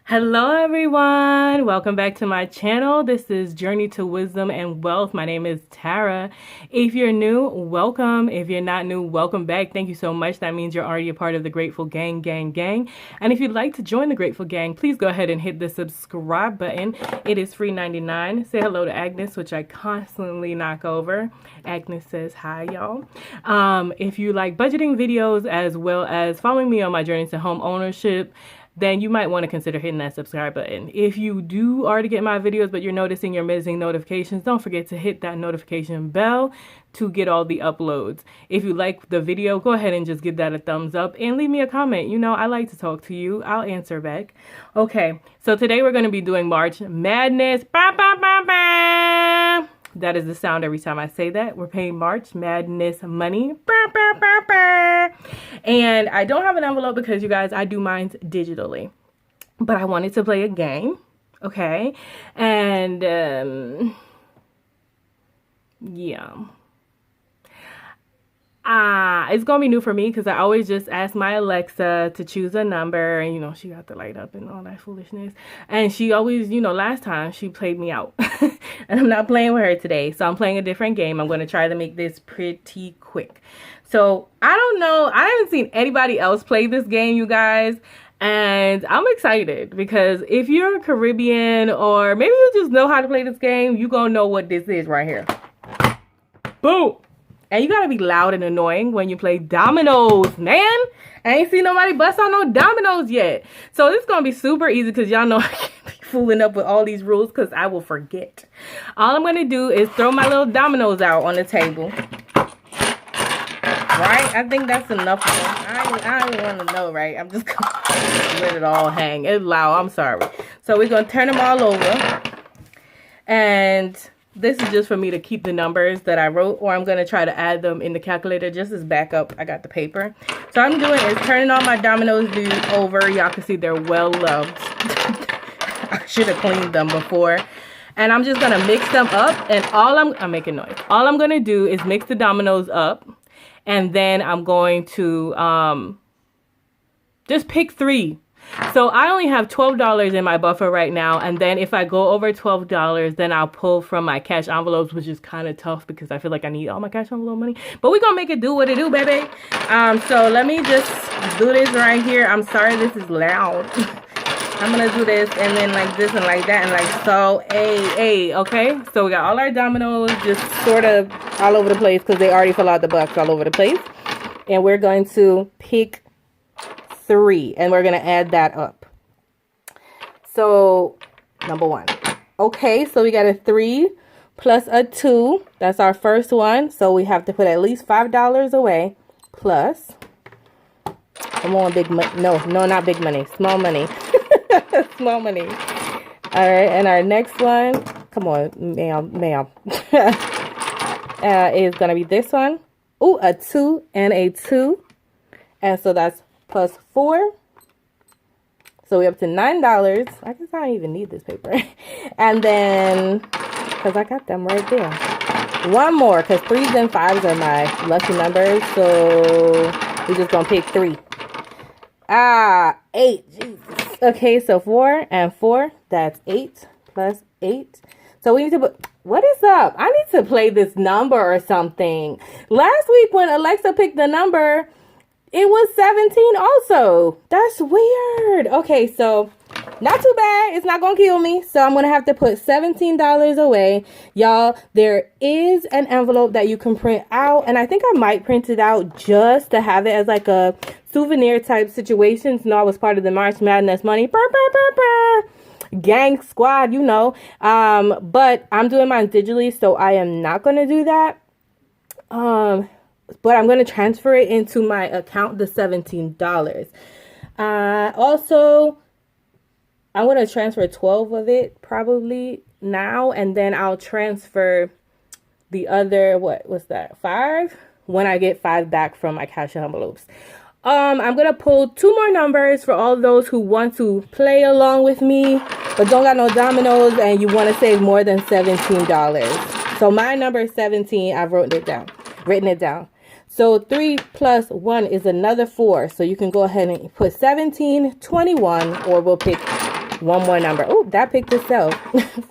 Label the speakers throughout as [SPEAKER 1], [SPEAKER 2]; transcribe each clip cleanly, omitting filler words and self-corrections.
[SPEAKER 1] Hello everyone, welcome back to my channel. This is Journey to Wisdom and Wealth. My name is Tara. If you're new, welcome. If you're not new, welcome back. Thank you so much. That means you're already a part of the Grateful Gang. And if you'd like to join the Grateful Gang, please go ahead and hit the subscribe button. It is free 99. Say hello to Agnes, which I constantly knock over. Agnes says hi, y'all. If you like budgeting videos as well as following me on my journey to home ownership, then you might want to consider hitting that subscribe button. If you do already get my videos, but you're noticing you're missing notifications, don't forget to hit that notification bell to get all the uploads. If you like the video, go ahead and just give that a thumbs up and leave me a comment. You know, I like to talk to you. I'll answer back. Okay, so today we're going to be doing March Madness. Bah, bah, bah, bah. That is the sound every time I say that. We're paying March Madness money. Bah, bah, bah, bah. And I don't have an envelope because, you guys, I do mine digitally. But I wanted to play a game. Okay. And, yeah. It's going to be new for me because I always just ask my Alexa to choose a number. And, you know, she got the light up and all that foolishness. And she always, you know, last time she played me out. And I'm not playing with her today. So I'm playing a different game. I'm going to try to make this pretty quick. So I don't know. I haven't seen anybody else play this game, you guys. And I'm excited because if you're Caribbean or maybe you just know how to play this game, you're going to know what this is right here. Boom. And you gotta be loud and annoying when you play dominoes, man. I ain't seen nobody bust on no dominoes yet. So this is gonna be super easy because y'all know I can't be fooling up with all these rules because I will forget. All I'm gonna do is throw my little dominoes out on the table. Right? I think that's enough. I don't want to know, right? I'm just gonna let it all hang. It's loud. I'm sorry. So we're gonna turn them all over. And this is just for me to keep the numbers that I wrote, or I'm going to try to add them in the calculator just as backup. I got the paper. So I'm doing is turning all my dominoes over. Y'all can see they're well loved. I should have cleaned them before. And I'm just going to mix them up. And I'm making noise. All I'm going to do is mix the dominoes up. And then I'm going to just pick 3. So I only have $12 in my buffer right now. And then if I go over $12, then I'll pull from my cash envelopes, which is kind of tough because I feel like I need all my cash envelope money. But we're going to make it do what it do, baby. So let me just do this right here. I'm sorry this is loud. I'm going to do this and then like this and like that and like so. Okay? So we got all our dominoes just sort of all over the place because they already fill out the box all over the place. And we're going to pick 3 and we're going to add that up. So number 1. Okay, so we got a 3 plus a 2. That's our first one. So we have to put at least $5 away plus. Come on, big money. No, not big money. Small money. Small money. All right, and our next one. Come on, ma'am. Is going to be this one. Ooh, a 2 and a 2. And so that's plus 4. So we're up to $9. I guess I don't even need this paper. And then, because I got them right there. One more, because 3s and 5s are my lucky numbers. So we're just going to pick 3. 8. Jesus. Okay, so 4 and 4. That's 8 plus 8. So we need to put, what is up? I need to play this number or something. Last week when Alexa picked the number, it was 17 also. That's weird. Okay, so not too bad. It's not going to kill me. So I'm going to have to put $17 away. Y'all, there is an envelope that you can print out. And I think I might print it out just to have it as like a souvenir type situation. So I was part of the March Madness money. Gang squad, you know. But I'm doing mine digitally, so I am not going to do that. But I'm going to transfer it into my account, the $17. Also, I'm going to transfer 12 of it probably now. And then I'll transfer the other, what was that, 5? When I get 5 back from my cash envelopes. I'm going to pull 2 more numbers for all those who want to play along with me, but don't got no dominoes and you want to save more than $17. So my number is 17. I've written it down. So 3 plus 1 is another 4. So you can go ahead and put 17, 21, or we'll pick one more number. Oh, that picked itself.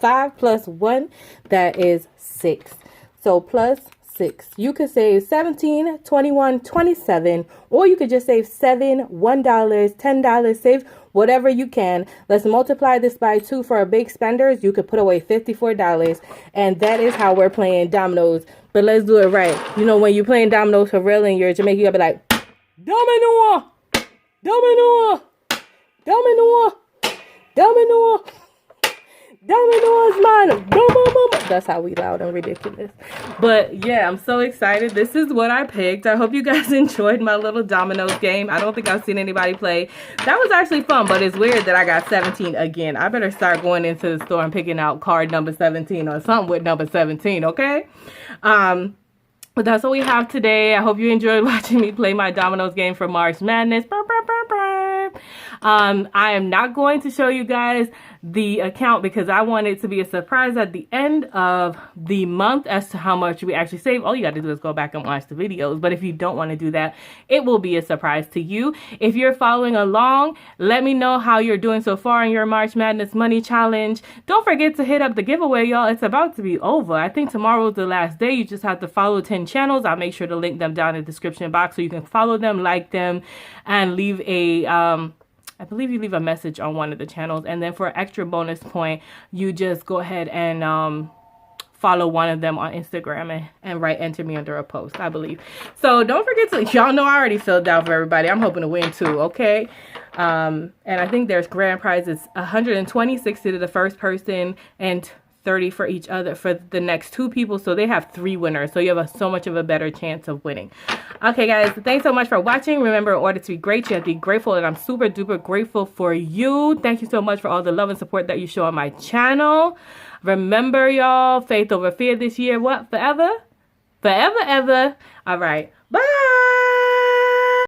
[SPEAKER 1] 5 plus 1, that is 6. So plus 6. You could save 17, 21, 27, or you could just save $7, $1, $10, save whatever you can. Let's multiply this by 2 for our big spenders. You could put away $54, and that is how we're playing dominoes. But let's do it right. You know, when you're playing dominoes for real and you're in Jamaica, you'll be like, domino, domino, domino, domino. Dominoes, man. That's how we loud and ridiculous. But yeah, I'm so excited. This is what I picked. I hope you guys enjoyed my little dominoes game. I don't think I've seen anybody play. That was actually fun, but it's weird that I got 17 again. I better start going into the store and picking out card number 17 or something with number 17, okay? But that's what we have today. I hope you enjoyed watching me play my dominoes game for March Madness. I am not going to show you guys the account because I want it to be a surprise at the end of the month as to how much we actually save. All you got to do is go back and watch the videos. But if you don't want to do that, it will be a surprise to you. If you're following along, let me know how you're doing so far in your March Madness Money Challenge. Don't forget to hit up the giveaway, y'all. It's about to be over. I think tomorrow is the last day. You just have to follow 10 channels. I'll make sure to link them down in the description box so you can follow them, like them, and leave a I believe you leave a message on one of the channels. And then for an extra bonus point, you just go ahead and follow one of them on Instagram and write enter me under a post, I believe. So don't forget to, y'all know I already filled out for everybody. I'm hoping to win too, okay? And I think there's grand prizes, 120, 60 to the first person, and 30 for each other for the next 2 people. So they have 3 winners. So you have so much of a better chance of winning. Okay, guys, thanks so much for watching. Remember, in order to be great, you have to be grateful, and I'm super duper grateful for you. Thank you so much for all the love and support that you show on my channel. Remember, y'all, faith over fear this year. What? Forever? Forever, ever. All right. Bye.